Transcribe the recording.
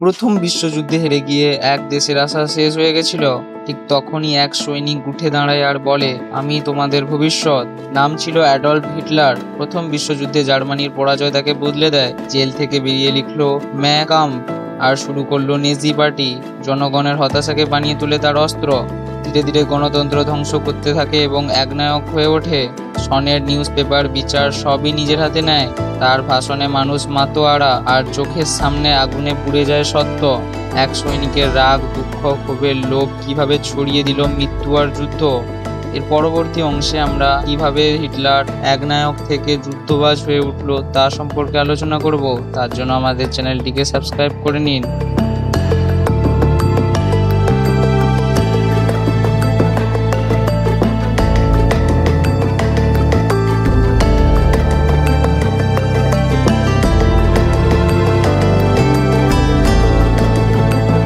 প্রথম বিশ্বযুদ্ধে হেরে গিয়ে এক দেশের আশা শেষ হয়ে গেছিল। ঠিক তখনই এক সৈনিক উঠে দাঁড়ায় আর বলে, আমি তোমাদের ভবিষ্যৎ। নাম ছিল অ্যাডলফ হিটলার। প্রথম বিশ্বযুদ্ধে জার্মানির পরাজয় তাকে বদলে দেয়। জেল থেকে বেরিয়ে লিখলো ম্যা কাম্প আর শুরু করলো নেজি পার্টি। জনগণের হতাশাকে বানিয়ে তোলে তার অস্ত্র। ধীরে ধীরে গণতন্ত্র ধ্বংস করতে থাকে এবং একনায়ক হয়ে ওঠে। সনের নিউজ পেপার, বিচার সবই নিজের হাতে নেয়। তার ভাষণে মানুষ মাতোয়ারা, আর চোখের সামনে আগুনে পুড়ে যায় সত্য। এক সৈনিকের রাগ, দুঃখ, ক্ষোভের লোভ কিভাবে ছড়িয়ে দিল মৃত্যু আর যুদ্ধ। এর পরবর্তী অংশে আমরা কিভাবে হিটলার একনায়ক থেকে যুদ্ধবাজ হয়ে উঠলো তা সম্পর্কে আলোচনা করব। তার জন্য আমাদের চ্যানেলটিকে সাবস্ক্রাইব করে নিন।